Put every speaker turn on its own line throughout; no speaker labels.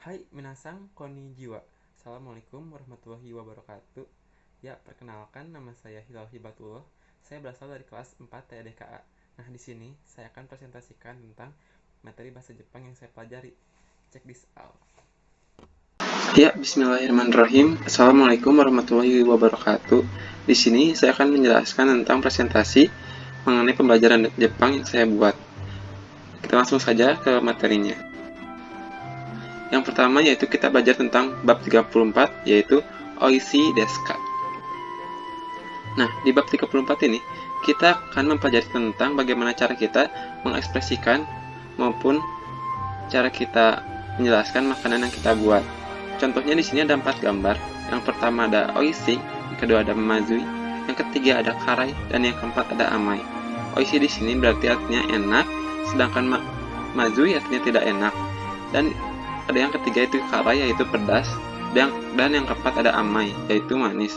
Hai minasang konnichiwa. Assalamualaikum warahmatullahi wabarakatuh. Ya, perkenalkan nama saya Hilal Hibatullah. Saya berasal dari kelas 4 TDKA. Nah, di sini saya akan presentasikan tentang materi bahasa Jepang yang saya pelajari. Check this out. Ya, bismillahirrahmanirrahim. Assalamualaikum warahmatullahi wabarakatuh. Di sini saya akan menjelaskan tentang presentasi mengenai pembelajaran Jepang yang saya buat. Kita langsung saja ke materinya. Yang pertama yaitu kita belajar tentang bab 34 yaitu Oishi desu ka. Nah, di bab 34 ini kita akan mempelajari tentang bagaimana cara kita mengekspresikan maupun cara kita menjelaskan makanan yang kita buat. Contohnya di sini ada 4 gambar. Yang pertama ada oishi, yang kedua ada mazui, yang ketiga ada karai, dan yang keempat ada amai. Oishi di sini berarti artinya enak, sedangkan mazui artinya tidak enak. Dan ada yang ketiga itu karai yaitu pedas, dan yang keempat ada amai yaitu manis.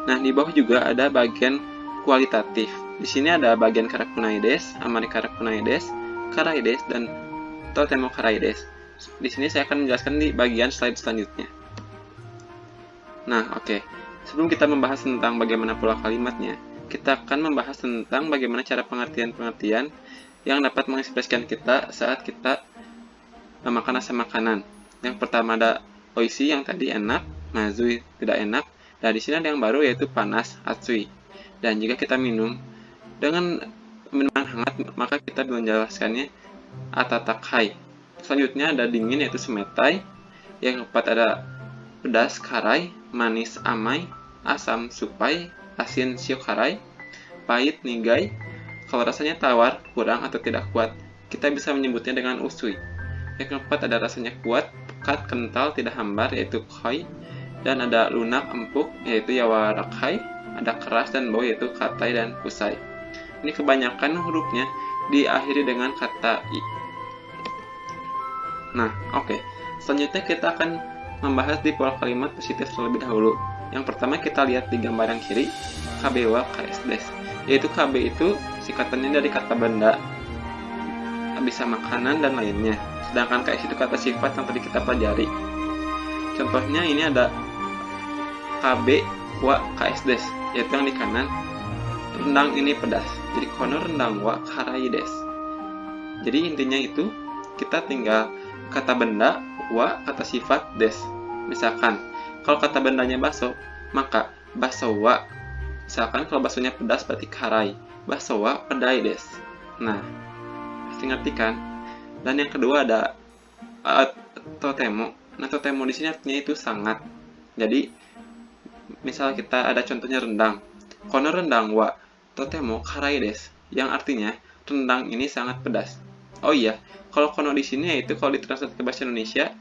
Nah, di bawah juga ada bagian kualitatif. Di sini ada bagian karakunai desu, amari karakunai desu, karai desu, dan totemo karai desu. Di sini saya akan menjelaskan di bagian slide selanjutnya. Nah, oke. Sebelum kita membahas tentang bagaimana pola kalimatnya, kita akan membahas tentang bagaimana cara pengertian-pengertian yang dapat mengekspresikan kita saat kita memakan rasa makanan. Yang pertama ada oishi yang tadi enak, mazui tidak enak. Dan di sini ada yang baru yaitu panas, atsui. Dan jika kita minum dengan minuman hangat, maka kita menjelaskannya atatakai. Selanjutnya ada dingin yaitu sumetai. Yang keempat ada pedas, karai, manis, amai, asam, supai, asin, shiokarai, pahit, nigai. Kalau rasanya tawar, kurang, atau tidak kuat, kita bisa menyebutnya dengan usui. Yang keempat ada rasanya kuat, pekat, kental, tidak hambar yaitu koi. Dan ada lunak, empuk yaitu yawarakai. Ada keras dan bau yaitu katai dan kusai. Ini kebanyakan hurufnya diakhiri dengan kata i. Nah, oke. Selanjutnya kita akan membahas di pola kalimat positif terlebih dahulu. Yang pertama kita lihat di gambar yang kiri, kabe wa kaes desu. Yaitu kabe itu singkatannya dari kata benda, bisa makanan dan lainnya. Sedangkan kaes itu kata sifat yang tadi kita pelajari. Contohnya ini ada kabe wa kaes desu, yaitu yang di kanan. Rendang ini pedas. Jadi kono rendang wa karai desu. Jadi intinya itu kita tinggal kata benda wa kata sifat des. Misalkan kalau kata bendanya bakso, maka bakso wa. Misalkan kalau baksonya pedas berarti karai. Bakso wa pedai des. Nah, pasti ngerti kan? Dan yang kedua ada totemo. Nah, totemo di sini artinya itu sangat. Jadi misal kita ada contohnya rendang. Kono rendang wa totemo karai des. Yang artinya rendang ini sangat pedas. Oh iya, kalau kono di sini yaitu kalau ditranslate ke bahasa Indonesia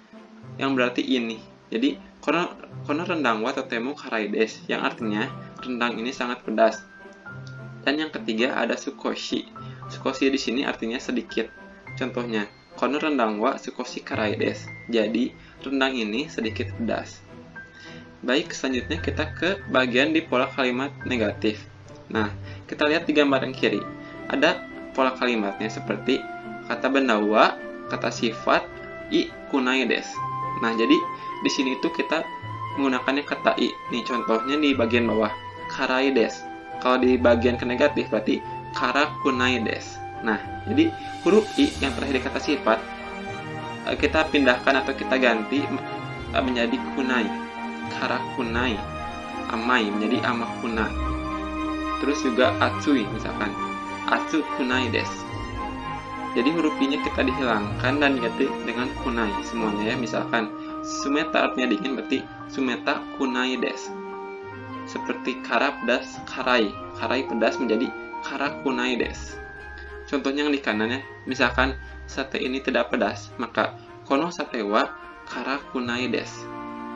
yang berarti ini. Jadi kono rendang wa totemo karai desu yang artinya rendang ini sangat pedas. Dan yang ketiga ada sukoshi. Sukoshi di sini artinya sedikit. Contohnya, kono rendang wa sukoshi karai desu. Jadi rendang ini sedikit pedas. Baik, selanjutnya kita ke bagian di pola kalimat negatif. Nah, kita lihat di gambar yang kiri. Ada pola kalimatnya seperti kata benda wa, kata sifat i kunai desu. Nah, jadi di sini itu kita menggunakannya kata i. Nih contohnya di bagian bawah, karai desu. Kalau di bagian ke negatif berarti kara kunai desu. Nah, jadi huruf i yang terakhir di kata sifat kita pindahkan atau kita ganti menjadi kunai. Kara kunai. Amai menjadi amakuna. Terus juga atsui misalkan. Atsu kunai desu. Jadi huruf i-nya kita dihilangkan dan diganti dengan kunai semuanya ya. Misalkan sumeta artinya dingin berarti sumeta kunai desu. Seperti kara pedas karai. Karai pedas menjadi kara kunai desu. Contohnya yang di kanannya, misalkan sate ini tidak pedas, maka kono sate wa kara kunai desu.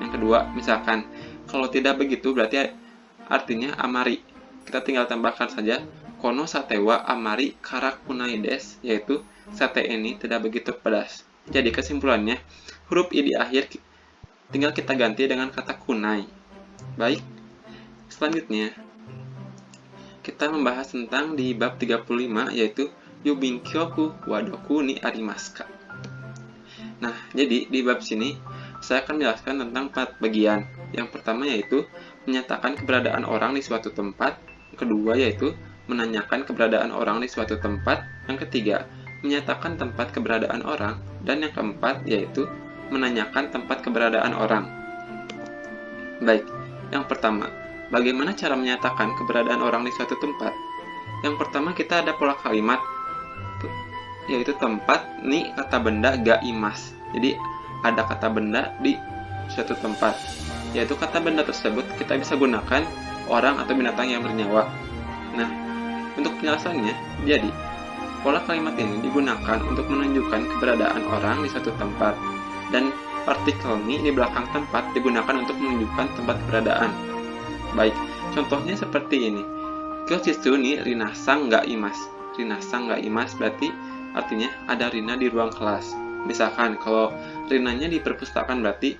Yang kedua, misalkan kalau tidak begitu berarti artinya amari. Kita tinggal tambahkan saja kono sate wa amari kara kunai desu, yaitu sate ini tidak begitu pedas. Jadi kesimpulannya, huruf i di akhir tinggal kita ganti dengan kata kunai. Baik, selanjutnya kita membahas tentang di bab 35 yaitu yubinkyoku wadoku ni arimasu ka. Nah, jadi di bab sini saya akan menjelaskan tentang 4 bagian. Yang pertama yaitu menyatakan keberadaan orang di suatu tempat. Yang kedua yaitu menanyakan keberadaan orang di suatu tempat. Yang ketiga, menyatakan tempat keberadaan orang. Dan yang keempat yaitu menanyakan tempat keberadaan orang. Baik, yang pertama, bagaimana cara menyatakan keberadaan orang di suatu tempat? Yang pertama kita ada pola kalimat, yaitu tempat ni kata benda ga imas. Jadi ada kata benda di suatu tempat, yaitu kata benda tersebut kita bisa gunakan orang atau binatang yang bernyawa. Nah, untuk penjelasannya, jadi pola kalimat ini digunakan untuk menunjukkan keberadaan orang di suatu tempat, dan partikel ni di belakang tempat digunakan untuk menunjukkan tempat keberadaan. Baik, contohnya seperti ini. Kyojitsu ni rinasang ga imas. Rinasang ga imas berarti artinya ada Rina di ruang kelas. Misalkan kalau Rinanya di perpustakaan berarti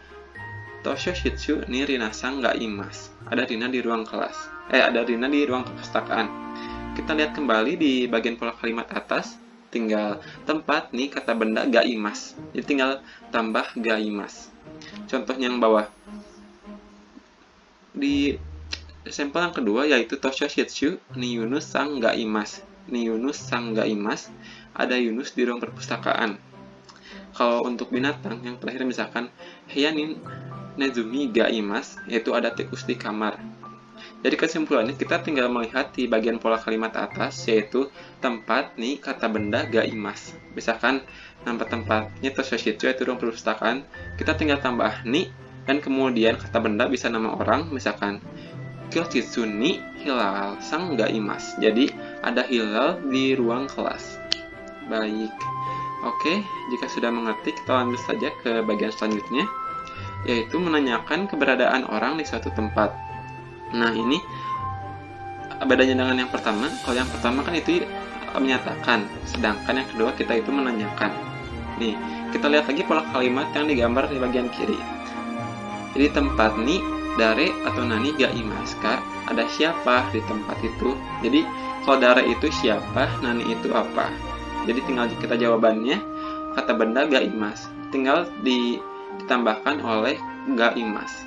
Toshitsu ni rinasang ga imas. Ada Rina di ruang kelas. Ada Rina di ruang perpustakaan. Kita lihat kembali di bagian pola kalimat atas, tinggal tempat nih kata benda ga imas. Jadi tinggal tambah ga imas. Contohnya yang bawah. Di sampel yang kedua yaitu Toshitsu ni Yunus sang ga imas. Ni Yunus sang ga imas. Ada Yunus di ruang perpustakaan. Kalau untuk binatang yang terakhir misalkan Heianin Nezumi ga imas, yaitu ada tikus di kamar. Jadi kesimpulannya kita tinggal melihat di bagian pola kalimat atas, yaitu tempat nih kata benda ga imas. Misalkan nama tempatnya Toshitsu yaitu ruang perpustakaan, kita tinggal tambah ni dan kemudian kata benda bisa nama orang, misalkan Kyojitsu ni hilal sang ga imas. Jadi ada hilal di ruang kelas. Baik. Oke, jika sudah mengerti kita lanjut saja ke bagian selanjutnya, yaitu menanyakan keberadaan orang di suatu tempat. Nah, ini bedanya dengan yang pertama. Kalau yang pertama kan itu menyatakan, sedangkan yang kedua kita itu menanyakan. Nih, kita lihat lagi pola kalimat yang digambar di bagian kiri. Jadi tempat ni dare atau nani ga imaska, ada siapa di tempat itu. Jadi kalau dare itu siapa, nani itu apa. Jadi tinggal kita jawabannya, kata benda ga imas. Tinggal ditambahkan oleh ga imas.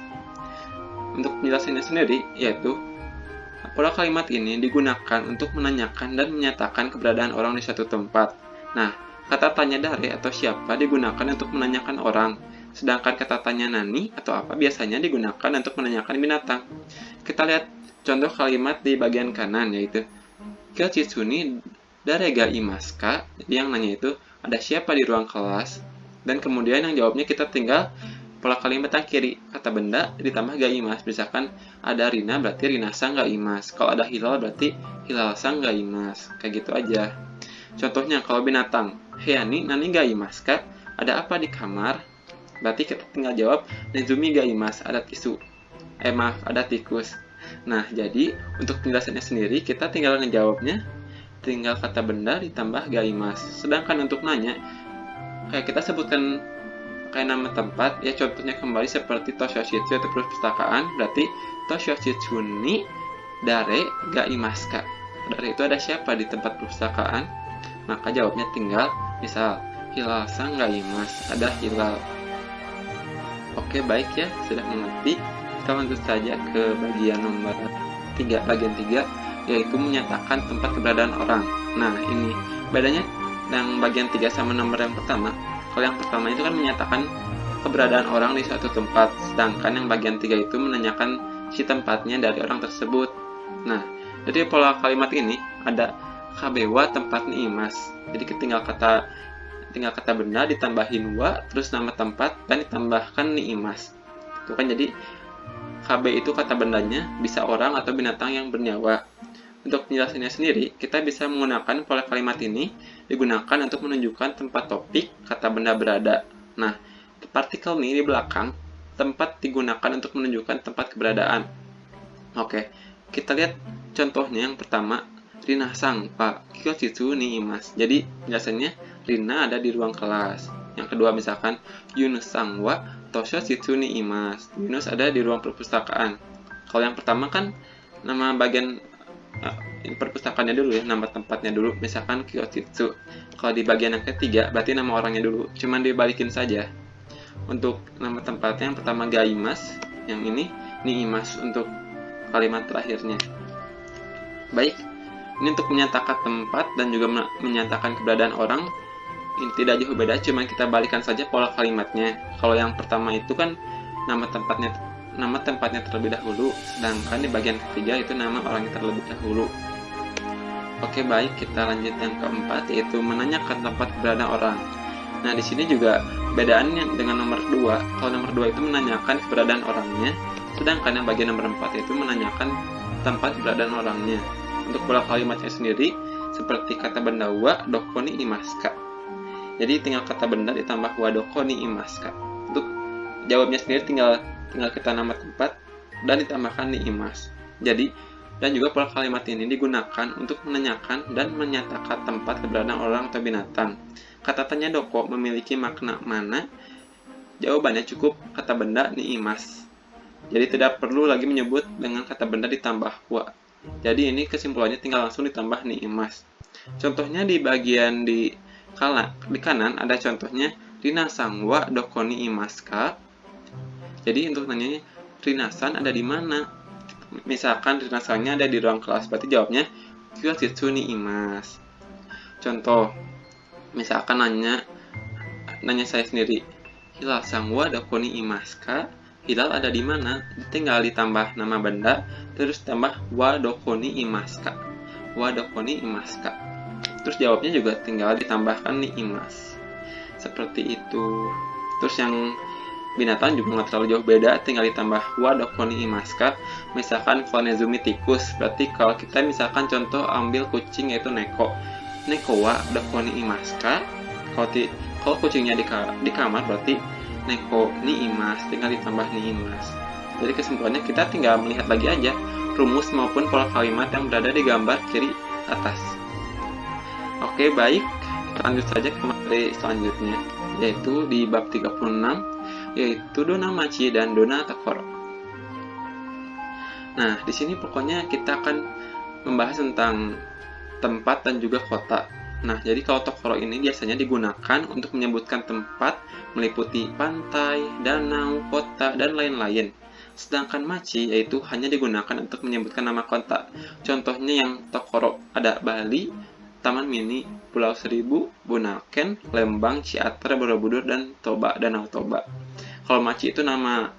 Untuk penjelasannya sendiri, yaitu pola kalimat ini digunakan untuk menanyakan dan menyatakan keberadaan orang di suatu tempat. Nah, kata tanya dare atau siapa digunakan untuk menanyakan orang. Sedangkan kata tanya nani atau apa biasanya digunakan untuk menanyakan binatang. Kita lihat contoh kalimat di bagian kanan, yaitu Kyojitsu ni dare ga imaska. Jadi yang nanya itu ada siapa di ruang kelas, dan kemudian yang jawabnya kita tinggal pola kalimat yang kiri, kata benda ditambah ga imas. Misalkan ada Rina berarti rinasang ga imas. Kalau ada hilal berarti hilalsang ga imas. Kayak gitu aja. Contohnya kalau binatang, Heiani nani ga imaska, ada apa di kamar? Berarti kita tinggal jawab Nezumi ga imas, ada ada tikus. Nah, jadi untuk penjelasannya sendiri kita tinggal ngejawabnya, tinggal kata benda ditambah ga imas. Sedangkan untuk nanya, kayak kita sebutkan kayak nama tempat, ya contohnya kembali seperti Toshitsu atau perpustakaan, berarti Toshitsu ni dare ga imaska. Dare itu ada siapa di tempat perpustakaan? Maka jawabnya tinggal misal hilal sang ga imas, ada hilal. Oke, baik ya, sudah mengerti. Kita lanjut saja ke bagian nomor 3, bagian 3, yaitu menyatakan tempat keberadaan orang. Nah, ini bedanya yang bagian 3 sama nomor yang pertama. Kalau yang pertama itu kan menyatakan keberadaan orang di suatu tempat, sedangkan yang bagian 3 itu menanyakan si tempatnya dari orang tersebut. Nah, jadi pola kalimat ini ada kabewa tempat ni imas. Jadi tinggal kata benda ditambahin wa, terus nama tempat, dan ditambahkan ni imas. Itu kan jadi KB itu kata bendanya bisa orang atau binatang yang bernyawa. Untuk penjelasannya sendiri, kita bisa menggunakan pola kalimat ini digunakan untuk menunjukkan tempat topik kata benda berada. Nah, partikel ini di belakang tempat digunakan untuk menunjukkan tempat keberadaan. Oke, kita lihat contohnya yang pertama, Rina sang pa Kyojitsu ni imas. Jadi penjelasannya Rina ada di ruang kelas. Yang kedua misalkan Yunus sang wa Toshitsu ni imas. Yunus ada di ruang perpustakaan. Kalau yang pertama kan nama bagian perpustakaannya dulu ya, nama tempatnya dulu, misalkan Kyojitsu. Kalau di bagian yang ketiga berarti nama orangnya dulu, cuman dibalikin saja. untuk nama tempatnya yang pertama Gaimas, yang ini Niimas untuk kalimat terakhirnya. Baik, ini untuk menyatakan tempat dan juga menyatakan keberadaan orang. Ini tidak jauh beda, cuma kita balikan saja pola kalimatnya. Kalau yang pertama itu kan nama tempatnya terlebih dahulu, sedangkan di bagian ketiga itu nama orangnya terlebih dahulu. Oke, baik, kita lanjut yang keempat, yaitu menanyakan tempat keberadaan orang. Nah, di sini juga bedaannya dengan nomor 2. Kalau nomor 2 itu menanyakan keberadaan orangnya, sedangkan yang bagian nomor 4 itu menanyakan tempat keberadaan orangnya. Untuk pola kalimatnya sendiri, seperti kata benda wa doko ni imaska. Jadi tinggal kata benda ditambah wa doko ni imaska. Untuk jawabnya sendiri tinggal kita nama tempat dan ditambahkan ni imas. Jadi, dan juga pola kalimat ini digunakan untuk menanyakan dan menyatakan tempat keberadaan orang atau binatang. Kata tanya doko memiliki makna mana? Jawabannya cukup kata benda ni imas. Jadi tidak perlu lagi menyebut dengan kata benda ditambah wa. Jadi ini kesimpulannya tinggal langsung ditambah ni imas. Contohnya di bagian di kanan ada contohnya Rinasan wa doko ni imaska. Jadi untuk nanyanya Rinasan ada di mana? Misalkan Rinasannya ada di ruang kelas, berarti jawabnya Kyositsu ni imas. Contoh, misalkan nanya saya sendiri, Hilal-san wa doko ni imaska? Hilal ada di mana? Tinggal ditambah nama benda, terus tambah wa doko ni imaska. Wa doko ni imaska. Terus jawabnya juga tinggal ditambahkan ni imas. Seperti itu. Terus yang binatang juga nggak terlalu jauh beda, tinggal ditambah wa doko ni imaska. Misalkan kalau Nezumi tikus, berarti kalau kita misalkan contoh ambil kucing yaitu neko. Neko wa doko ni imaska. Kalau kucingnya di kamar berarti neko ni imas, tinggal ditambah ni imas. Jadi kesimpulannya kita tinggal melihat lagi aja rumus maupun pola kalimat yang berada di gambar kiri atas. Oke, baik, kita lanjut saja ke materi selanjutnya, yaitu di bab 36, yaitu dona machi dan dona tokoro. Nah, di sini pokoknya kita akan membahas tentang tempat dan juga kota. Nah, jadi kalau tokoro ini biasanya digunakan untuk menyebutkan tempat meliputi pantai, danau, kota, dan lain-lain. Sedangkan machi yaitu hanya digunakan untuk menyebutkan nama kota. Contohnya yang tokoro ada Bali, Taman Mini, Pulau Seribu, Bunaken, Lembang, Ciater, Borobudur, dan Danau Toba. Kalau machi itu nama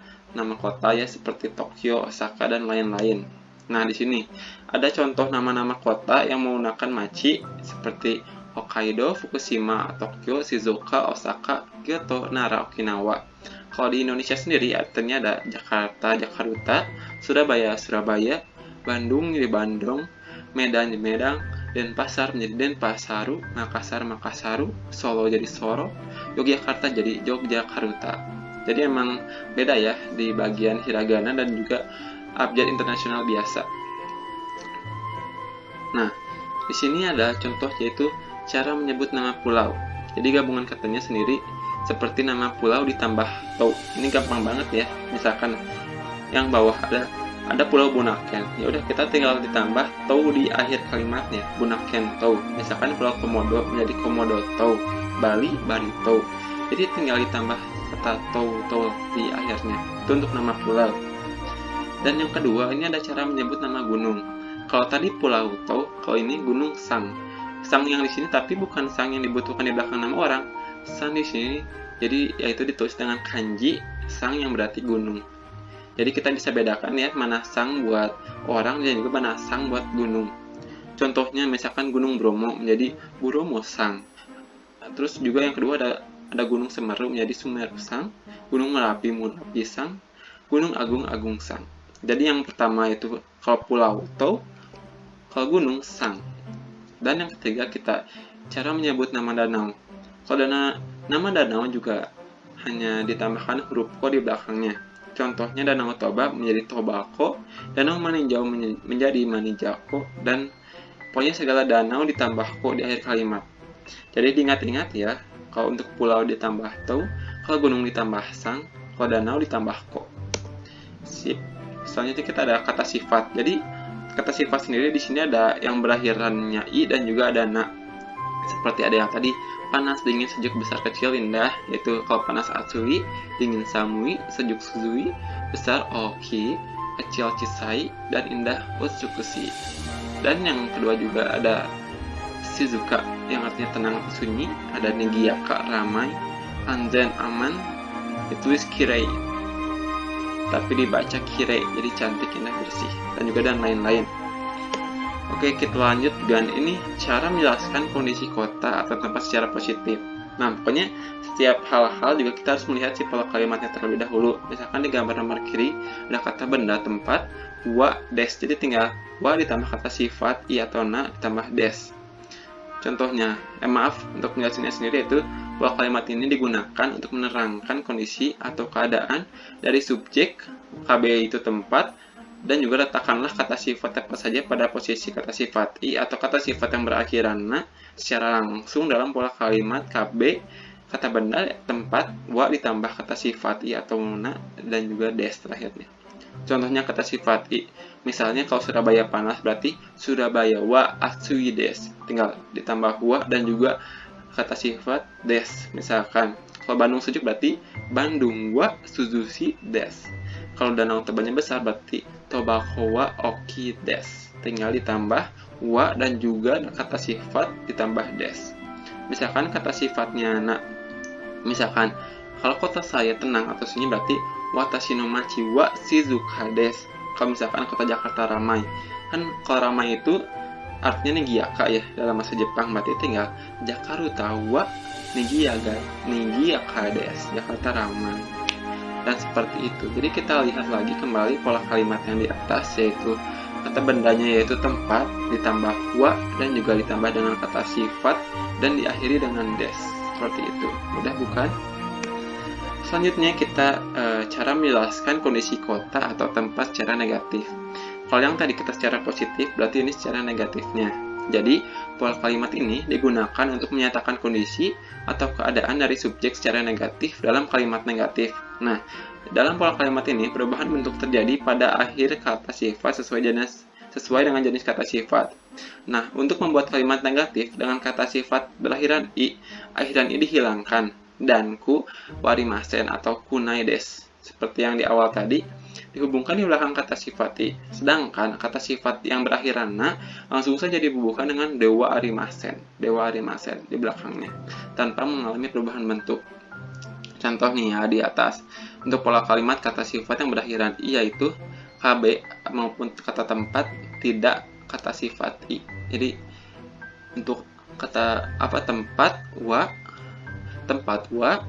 kota ya, seperti Tokyo, Osaka, dan lain-lain. Nah, di sini ada contoh nama-nama kota yang menggunakan machi seperti Hokkaido, Fukushima, Tokyo, Shizuoka, Osaka, Kyoto, Nara, Okinawa. Kalau di Indonesia sendiri artinya ada Jakarta, Jakarta, Surabaya, Surabaya, Bandung jadi Bandung, Medan jadi Medan, Denpasar menjadi Denpasaru, Makassar Makassaru, Solo jadi Solo, Yogyakarta jadi Yogyakarta. Jadi emang beda ya di bagian hiragana dan juga abjad internasional biasa. Nah, di sini ada contoh yaitu cara menyebut nama pulau. Jadi gabungan katanya sendiri seperti nama pulau ditambah tou. Ini gampang banget ya. Misalkan yang bawah ada pulau Bunaken. Ya udah kita tinggal ditambah tou di akhir kalimatnya. Bunaken tou. Misalkan pulau Komodo menjadi Komodo tou. Bali Bali tou. Jadi tinggal ditambah kata tou di akhirnya. Itu untuk nama pulau. Dan yang kedua, ini ada cara menyebut nama gunung. Kalau tadi pulau tou, kalau ini gunung Sang. Sang yang di sini tapi bukan sang yang dibutuhkan di belakang nama orang. Sang di sini jadi yaitu ditulis dengan kanji sang yang berarti gunung. Jadi kita bisa bedakan ya mana sang buat orang dan juga mana sang buat gunung. Contohnya misalkan Gunung Bromo menjadi Bromo Sang. Terus juga yang kedua ada Gunung Semeru menjadi Sumeru Sang, Gunung Merapi Merapi Sang, Gunung Agung Agung Sang. Jadi yang pertama itu kalau pulau tou, kalau gunung Sang. Dan yang ketiga kita cara menyebut nama danau. Kalau nama danau juga hanya ditambahkan huruf ko di belakangnya. Contohnya Danau Toba menjadi Tobako, Danau Maninjau menjadi Manijako, dan pokoknya segala danau ditambah ko di akhir kalimat. Jadi diingat-ingat ya, kalau untuk pulau ditambah tou, kalau gunung ditambah sang, kalau danau ditambah ko. Sip. Selanjutnya kita ada kata sifat. Jadi kata sifat sendiri di sini ada yang berakhirannya i dan juga ada na. Seperti ada yang tadi panas, dingin, sejuk, besar, kecil, indah, yaitu kalau panas Atsui, dingin Samui, sejuk Suzui, besar Oki, kecil Chisai, dan indah Utsukushi. Dan yang kedua juga ada Shizuka yang artinya tenang atau sunyi, ada Nigiyaka ramai, Anzen aman, ditulis Kirei tapi dibaca Kirei, jadi cantik, indah, bersih, dan lain-lain. Oke, kita lanjut dengan ini cara menjelaskan kondisi kota atau tempat secara positif. Nah, pokoknya setiap hal-hal juga kita harus melihat si pola kalimatnya terlebih dahulu. Misalkan di gambar nomor kiri ada kata benda, tempat, wa, des. Jadi tinggal wa ditambah kata sifat, i atau na ditambah des. Contohnya, maaf untuk menjelaskannya sendiri, yaitu pola kalimat ini digunakan untuk menerangkan kondisi atau keadaan dari subjek, KB itu tempat, dan juga letakkanlah kata sifat apa saja pada posisi kata sifat i atau kata sifat yang berakhiran na secara langsung dalam pola kalimat KB, kata benda, tempat, wa ditambah kata sifat i atau na, dan juga des terakhirnya. Contohnya kata sifat i, misalnya kalau Surabaya panas berarti Surabaya wa atsui des, tinggal ditambah wa dan juga kata sifat des. Misalkan kalau Bandung sejuk berarti Bandung wa suzushi des. Kalau danau Tebanya besar berarti Tobako wa oki des, tinggal ditambah wa dan juga kata sifat ditambah des. Misalkan kata sifatnya na, misalkan kalau kota saya tenang atau sunyi berarti watashi no machi wa shizuka des. Kalau misalkan kota Jakarta ramai, kan kalau ramai itu artinya nigiyaka ya dalam bahasa Jepang, berarti tinggal Jakarta wa nigiyaka des, Jakarta ramai. Dan seperti itu. Jadi kita lihat lagi kembali pola kalimat yang di atas, yaitu kata bendanya yaitu tempat ditambah wa dan juga ditambah dengan kata sifat dan diakhiri dengan des. Seperti itu. Mudah bukan? Selanjutnya kita cara menjelaskan kondisi kota atau tempat secara negatif. Kalau yang tadi kita secara positif, berarti ini secara negatifnya. Jadi, pola kalimat ini digunakan untuk menyatakan kondisi atau keadaan dari subjek secara negatif dalam kalimat negatif. Nah, dalam pola kalimat ini, perubahan bentuk terjadi pada akhir kata sifat sesuai dengan jenis kata sifat. Nah, untuk membuat kalimat negatif dengan kata sifat berakhiran i, akhiran i dihilangkan, dan ku warimasen atau kunai des. Seperti yang di awal tadi, dihubungkan di belakang kata sifat i. Sedangkan kata sifat yang berakhiran na langsung saja dihubungkan dengan dewa arimasen di belakangnya, tanpa mengalami perubahan bentuk. Contoh nih ya di atas. Untuk pola kalimat kata sifat yang berakhiran i yaitu KB maupun kata tempat tidak kata sifat i. Jadi untuk kata tempat wa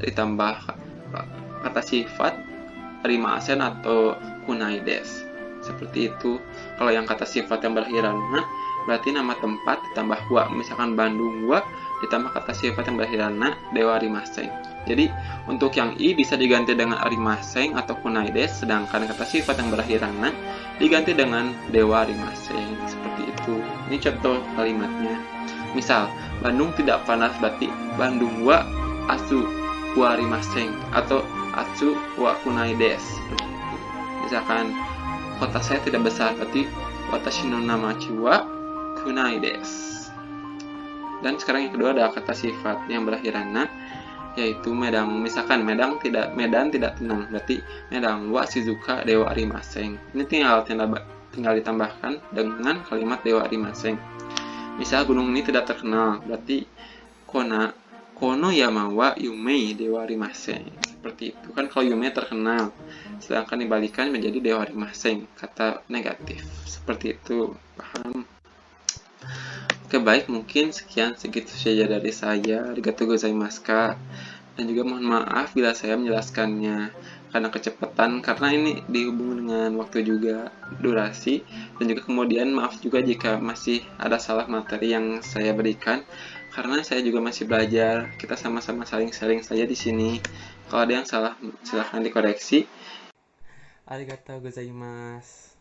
ditambah kata sifat arimasen atau kunai des. Seperti itu. Kalau yang kata sifat yang berakhiran na berarti nama tempat ditambah wa. Misalkan Bandung wa ditambah kata sifat yang berakhiran na dewa arimaseng. Jadi untuk yang i bisa diganti dengan arimaseng atau kunai des, sedangkan kata sifat yang berakhiran na diganti dengan dewa arimaseng. Seperti itu. Ini contoh kalimatnya. Misal Bandung tidak panas berarti Bandung wa asu wa arimaseng atau atsu wa kunai des. Misalkan kota saya tidak besar berarti watashi no namachi wa kunai des. Dan sekarang yang kedua ada kata sifat yang berakhiran na yaitu Medang. Misalkan Medan tidak tenang berarti Medang wa shizuka dewa arimaseng. Ini tinggal ditambahkan dengan kalimat dewa arimaseng. Misal gunung ini tidak terkenal berarti kono yama wa yumei dewa arimaseng. Seperti itu kan, kalau yume terkenal, sedangkan dibalikan menjadi dewa arimaseng, kata negatif. Seperti itu, paham? Oke, baik, mungkin segitu saja dari saya. Arigatou gozaimasu. Dan juga mohon maaf bila saya menjelaskannya karena kecepatan, karena ini dihubung dengan waktu juga, durasi, dan juga kemudian maaf juga jika masih ada salah materi yang saya berikan, karena saya juga masih belajar. Kita sama-sama saling sharing saja di sini. Kalau ada yang salah, silahkan dikoreksi. Arigatou gozaimasu.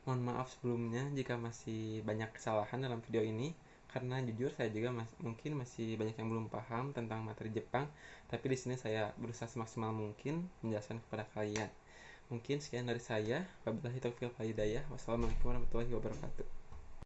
Mohon maaf sebelumnya jika masih banyak kesalahan dalam video ini, karena jujur saya juga mungkin masih banyak yang belum paham tentang materi Jepang, tapi di sini saya berusaha semaksimal mungkin menjelaskan kepada kalian. Mungkin sekian dari saya. Wabillahi taufiq wal hidayah. Wassalamualaikum warahmatullahi wabarakatuh.